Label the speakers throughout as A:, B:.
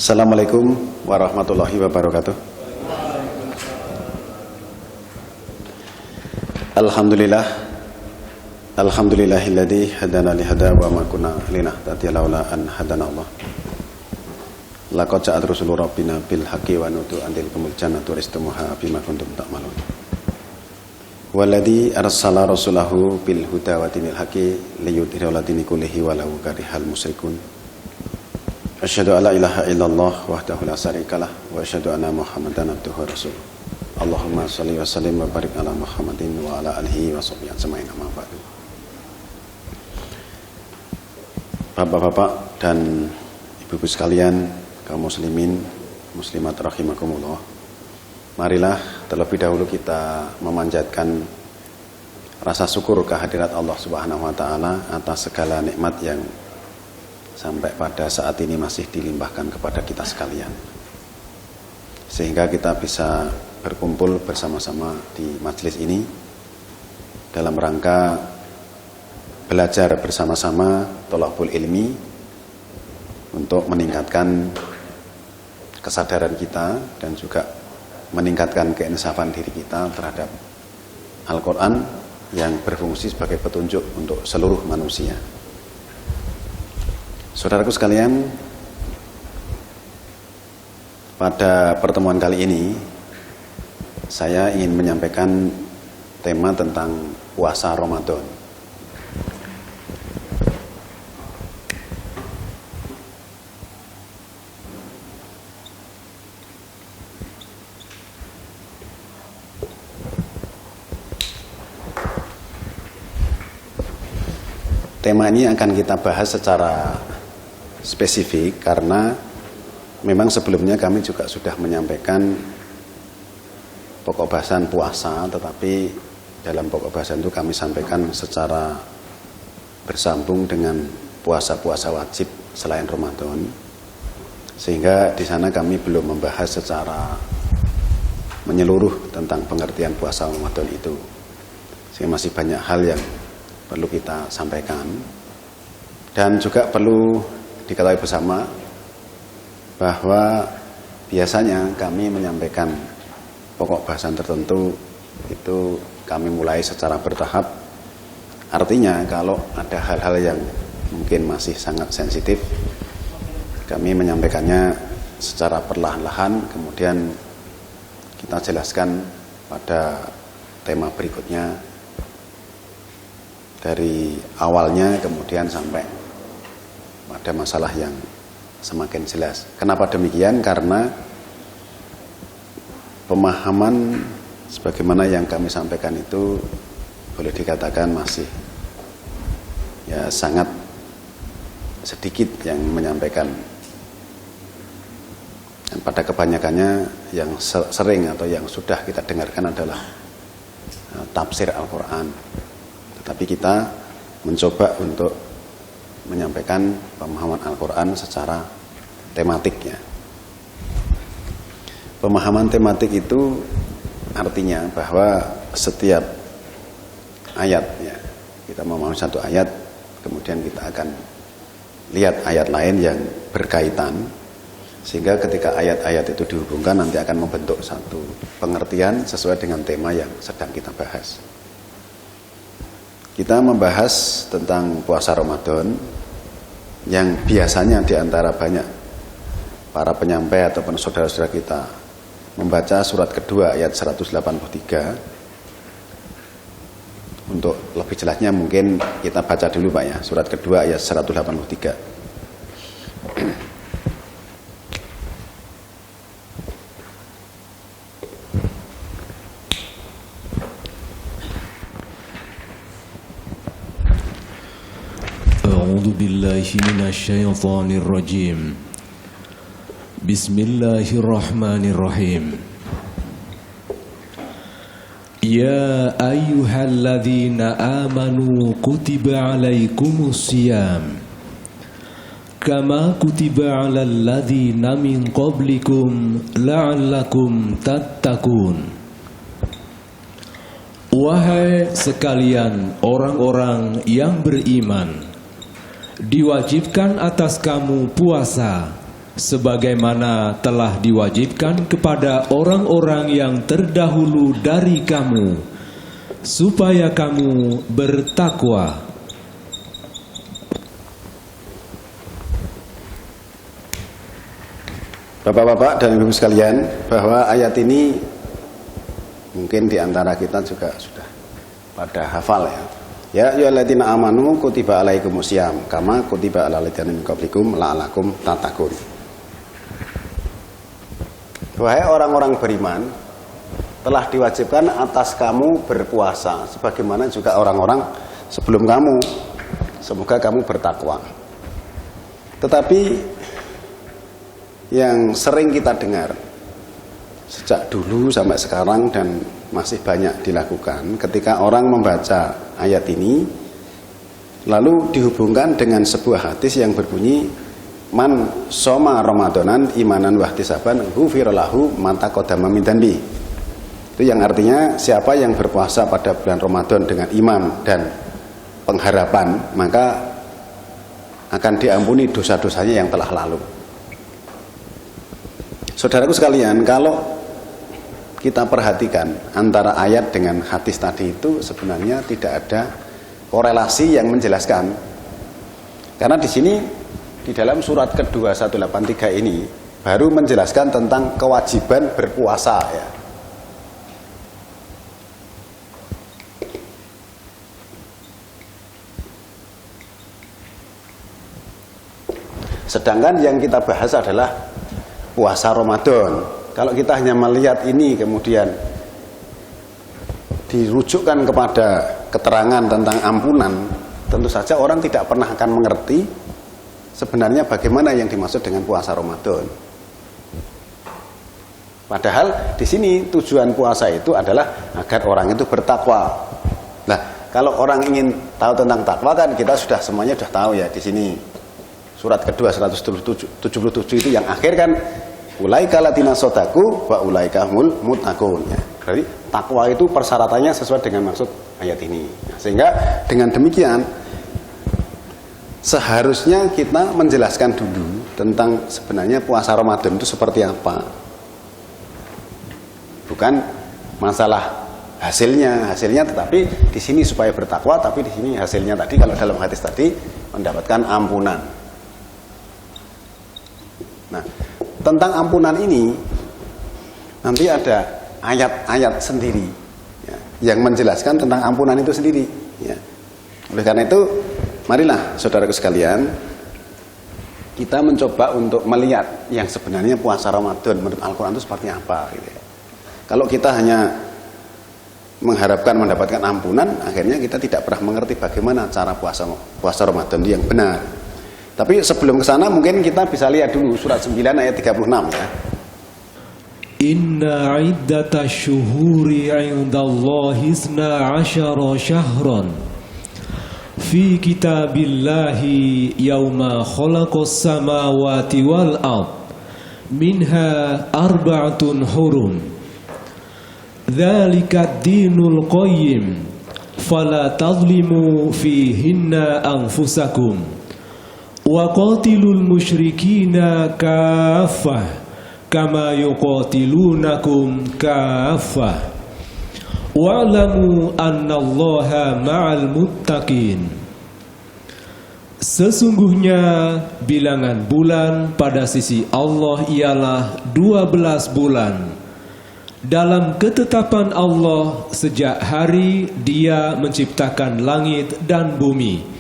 A: Assalamualaikum warahmatullahi wabarakatuh. Alhamdulillah, alhamdulillahilladzi hadana li hada wa ma kunna linahtadiya laula an hadana Allah. Laqad ja'at rusulu rabbina bil haqqi wa nutu andil kumul jannatu ristumuha bima kuntum ta'malun. Walladzi arsala rasulahu bil huda wa dinil haqqi liyudhhirahu 'ala dini kullihi walau karihal musyrikun. Asyhadu an la ilaha illallah wahdahu la syarikalah wa asyhadu anna Muhammadan abduhu wa rasuluh. Allahumma shalli wa sallim wa barik ala Muhammadin wa ala alihi wa sahbihi ajmain. Amma ba'du. Bapak-bapak dan ibu-ibu sekalian, kaum muslimin, muslimat rahimakumullah. Marilah terlebih dahulu kita memanjatkan rasa syukur kehadirat Allah Subhanahu wa taala atas segala nikmat yang sampai pada saat ini masih dilimpahkan kepada kita sekalian, sehingga kita bisa berkumpul bersama-sama di majelis ini dalam rangka belajar bersama-sama thalabul ilmi untuk meningkatkan kesadaran kita dan juga meningkatkan keinsafan diri kita terhadap Al-Quran yang berfungsi sebagai petunjuk untuk seluruh manusia. Saudaraku sekalian, pada pertemuan kali ini saya ingin menyampaikan tema tentang puasa Ramadan. Tema ini akan kita bahas secara spesifik karena memang sebelumnya kami juga sudah menyampaikan pokok bahasan puasa, tetapi dalam pokok bahasan itu kami sampaikan secara bersambung dengan puasa-puasa wajib selain Ramadan, sehingga di sana kami belum membahas secara menyeluruh tentang pengertian puasa Ramadan itu, sehingga masih banyak hal yang perlu kita sampaikan. Dan juga perlu diketahui bersama bahwa biasanya kami menyampaikan pokok bahasan tertentu itu kami mulai secara bertahap. Artinya kalau ada hal-hal yang mungkin masih sangat sensitif, kami menyampaikannya secara perlahan-lahan, kemudian kita jelaskan pada tema berikutnya dari awalnya kemudian sampai pada masalah yang semakin jelas. Kenapa demikian? Karena pemahaman sebagaimana yang kami sampaikan itu boleh dikatakan masih sangat sedikit yang menyampaikan. Dan pada kebanyakannya yang sering atau yang sudah kita dengarkan adalah tafsir Al-Quran. Tetapi kita mencoba untuk menyampaikan pemahaman Al-Quran secara tematiknya. Pemahaman tematik itu artinya bahwa setiap ayat, kita memahami satu ayat, kemudian kita akan lihat ayat lain yang berkaitan, sehingga ketika ayat-ayat itu dihubungkan nanti akan membentuk satu pengertian sesuai dengan tema yang sedang kita bahas. Kita membahas tentang puasa Ramadan yang biasanya diantara banyak para penyampai ataupun saudara-saudara kita membaca surat kedua ayat 183. Untuk lebih jelasnya mungkin kita baca dulu Pak ya, surat kedua ayat 183.
B: A'udzu billahi minasyaitonir rajim. Bismillahirrahmanirrahim. Ya ayyuhalladzina amanu kutiba alaikumusiyam kama kutiba alal ladzina min qablikum la'allakum tattaqun. Wahai sekalian orang-orang yang beriman, diwajibkan atas kamu puasa sebagaimana telah diwajibkan kepada orang-orang yang terdahulu dari kamu, supaya kamu bertakwa.
A: Bapak-bapak dan ibu sekalian, bahwa ayat ini mungkin diantara kita juga sudah pada hafal ya. Ya ayyuhalladzina amanu kutiba alaikumusiyam kama kutiba alal ladzina min qablikum la'allakum tattaqun. Wahai orang-orang beriman, telah diwajibkan atas kamu berpuasa sebagaimana juga orang-orang sebelum kamu. Semoga kamu bertakwa. Tetapi yang sering kita dengar sejak dulu sampai sekarang dan masih banyak dilakukan ketika orang membaca ayat ini lalu dihubungkan dengan sebuah hadis yang berbunyi man soma ramadanan imanan wahtisaban ghufira lahu ma taqaddama min dzanbi. Itu yang artinya siapa yang berpuasa pada bulan Ramadan dengan iman dan pengharapan, maka akan diampuni dosa-dosanya yang telah lalu. Saudaraku sekalian, kalau kita perhatikan antara ayat dengan hadis tadi itu sebenarnya tidak ada korelasi yang menjelaskan. Karena di sini di dalam surat kedua 183 ini baru menjelaskan tentang kewajiban berpuasa ya. Sedangkan yang kita bahas adalah puasa Ramadan. Kalau kita hanya melihat ini kemudian dirujukkan kepada keterangan tentang ampunan, tentu saja orang tidak pernah akan mengerti sebenarnya bagaimana yang dimaksud dengan puasa Ramadan. Padahal di sini tujuan puasa itu adalah agar orang itu bertakwa. Nah, kalau orang ingin tahu tentang takwa kan kita sudah semuanya sudah tahu ya di sini. Surat kedua 177 itu yang akhir kan ulaika latina sodaku wa ulaika humul muttaqun. Jadi takwa itu persyaratannya sesuai dengan maksud ayat ini. Nah, sehingga dengan demikian seharusnya kita menjelaskan dulu tentang sebenarnya puasa Ramadan itu seperti apa. Bukan masalah hasilnya tetapi di sini supaya bertakwa, tapi di sini hasilnya tadi kalau dalam hadis tadi mendapatkan ampunan. Nah, tentang ampunan ini nanti ada ayat-ayat sendiri ya, yang menjelaskan tentang ampunan itu sendiri ya. Oleh karena itu marilah saudaraku sekalian kita mencoba untuk melihat yang sebenarnya puasa Ramadan menurut Al-Quran itu seperti apa gitu ya. Kalau kita hanya mengharapkan mendapatkan ampunan, akhirnya kita tidak pernah mengerti bagaimana cara puasa Ramadan yang benar. Tapi sebelum ke sana mungkin kita bisa lihat dulu surat 9 ayat 36 ya.
B: Inna iddatash syuhuri 'indallahi 12 syahran fi kitabillahi yauma khalaqas samawati wal ard minha arba'atun hurum dzalika ad-dinul qayyim fala tadhlimu fihinna anfusakum wa qatilul musyrikina kaffah kama yuqatilunakum kaffah wa'lamu annallaha ma'al muttaqin. Sesungguhnya bilangan bulan pada sisi Allah ialah 12 bulan dalam ketetapan Allah sejak hari Dia menciptakan langit dan bumi.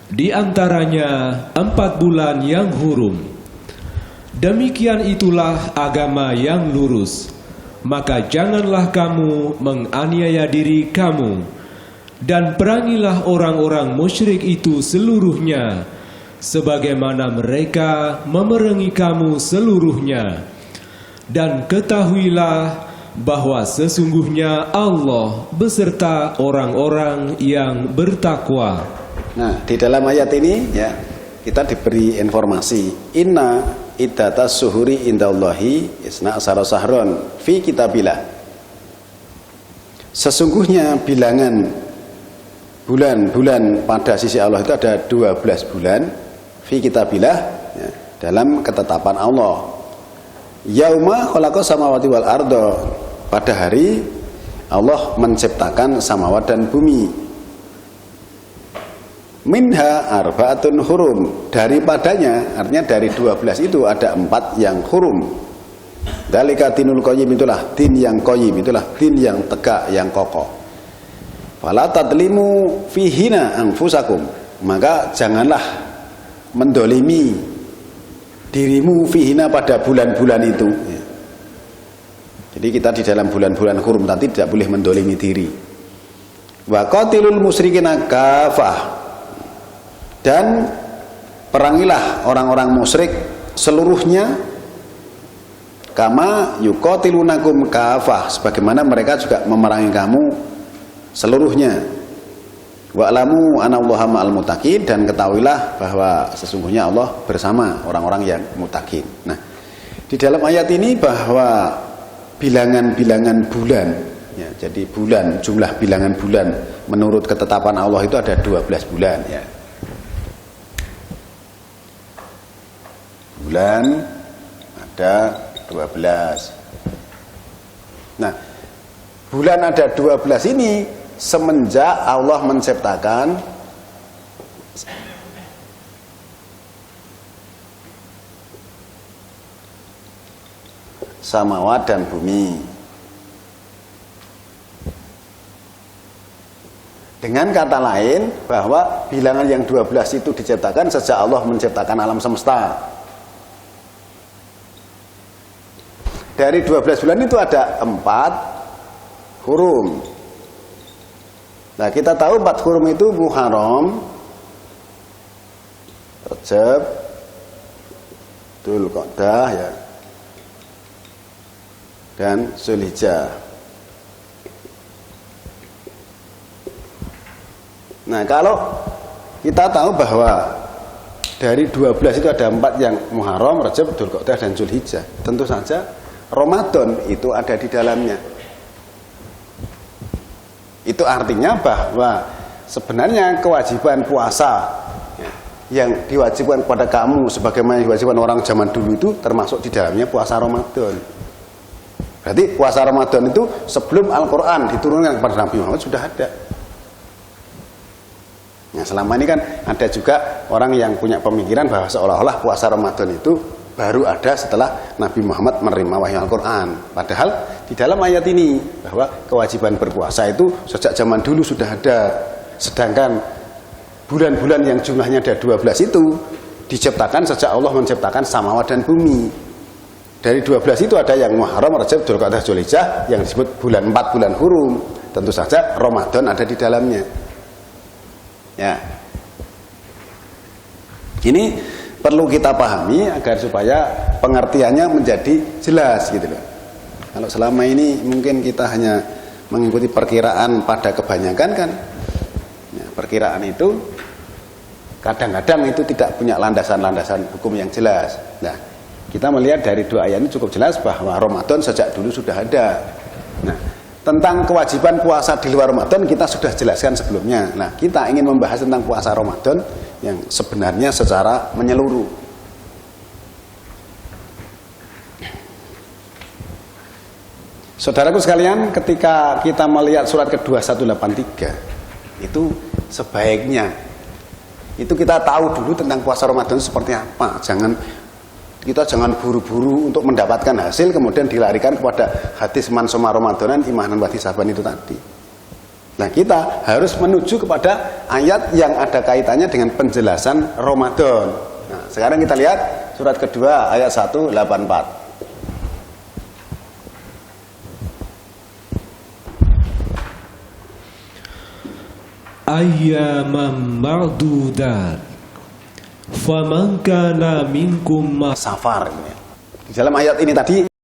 B: Di antaranya 4 bulan yang hurum. Demikian itulah agama yang lurus. Maka janganlah kamu menganiaya diri kamu, dan perangilah orang-orang musyrik itu seluruhnya, sebagaimana mereka memerangi kamu seluruhnya. Dan ketahuilah bahwa sesungguhnya Allah beserta orang-orang yang bertakwa.
A: Nah, di dalam ayat ini ya kita diberi informasi inna iddatas syuhuri indallahi isna asara sahron fi kitabillah. Sesungguhnya bilangan bulan-bulan pada sisi Allah itu ada 12 bulan fi kitabillah ya, dalam ketetapan Allah. Yauma khalaqas samawati wal ardo, pada hari Allah menciptakan samawat dan bumi. Minha arbaatun hurum, daripadanya, artinya dari 12 itu ada 4 yang hurum. Dzalika dinul qayyim, itulah din yang qayyim, itulah din yang tegak, yang kokoh. Fala tadlimu fihina anfusakum, maka janganlah mendolimi dirimu fihina pada bulan-bulan itu. Jadi kita di dalam bulan-bulan hurum tadi tidak boleh mendolimi diri. Wa qatilul musyrikina kafah, dan perangilah orang-orang musyrik seluruhnya, kama yuqatilunakum kafah, sebagaimana mereka juga memerangi kamu seluruhnya. Wa'lamu anallaha ma'al muttaqin, dan ketahuilah bahwa sesungguhnya Allah bersama orang-orang yang muttaqin. Nah, di dalam ayat ini bahwa bilangan-bilangan bulan, ya, jadi bulan, jumlah bilangan bulan menurut ketetapan Allah itu ada 12 bulan, ya. Bulan ada 12. Nah, bulan ada 12 ini semenjak Allah menciptakan samawat dan bumi. Dengan kata lain, bahwa bilangan yang 12 itu diciptakan sejak Allah menciptakan alam semesta. Dari 12 bulan itu ada 4 hurum. Nah, kita tahu 4 hurum itu Muharram, Rajab, Dzulqa'dah, ya, dan Dzulhijjah. Nah, kalau kita tahu bahwa dari 12 itu ada 4 yang Muharram, Rajab, Dzulqa'dah, dan Dzulhijjah, tentu saja Ramadan itu ada di dalamnya. Itu artinya bahwa sebenarnya kewajiban puasa yang diwajibkan kepada kamu sebagaimana diwajibkan orang zaman dulu itu termasuk di dalamnya puasa Ramadan. Berarti puasa Ramadan itu sebelum Al-Quran diturunkan kepada Nabi Muhammad sudah ada. Nah, selama ini kan ada juga orang yang punya pemikiran bahwa seolah-olah puasa Ramadan itu baru ada setelah Nabi Muhammad menerima wahyu Al-Quran. Padahal di dalam ayat ini bahwa kewajiban berpuasa itu sejak zaman dulu sudah ada. Sedangkan bulan-bulan yang jumlahnya ada 12 itu diciptakan sejak Allah menciptakan samawat dan bumi. Dari 12 itu ada yang Muharram, Rajab, Dzulqa'dah, Dzulhijjah yang disebut bulan 4 bulan hurum. Tentu saja Ramadan ada di dalamnya. Ya. Ini perlu kita pahami agar supaya pengertiannya menjadi jelas gitu loh. Kalau selama ini mungkin kita hanya mengikuti perkiraan pada kebanyakan kan, ya, perkiraan itu kadang-kadang itu tidak punya landasan-landasan hukum yang jelas. Nah, kita melihat dari 2 ayat ini cukup jelas bahwa Ramadan sejak dulu sudah ada. Nah, tentang kewajiban puasa di luar Ramadan kita sudah jelaskan sebelumnya. Nah, kita ingin membahas tentang puasa Ramadan yang sebenarnya secara menyeluruh. Saudaraku sekalian, ketika kita melihat surat kedua 183 itu sebaiknya itu kita tahu dulu tentang puasa Ramadan seperti apa. Kita jangan buru-buru untuk mendapatkan hasil kemudian dilarikan kepada hadis man shoma ramadanan imanan wa ihtisaban itu tadi. Nah, kita harus menuju kepada ayat yang ada kaitannya dengan penjelasan Ramadan. Nah, sekarang kita lihat surat kedua ayat 184.
B: Ayyaman ma'dudat faman kana minkum
A: Safar. Di dalam ayat ini tadi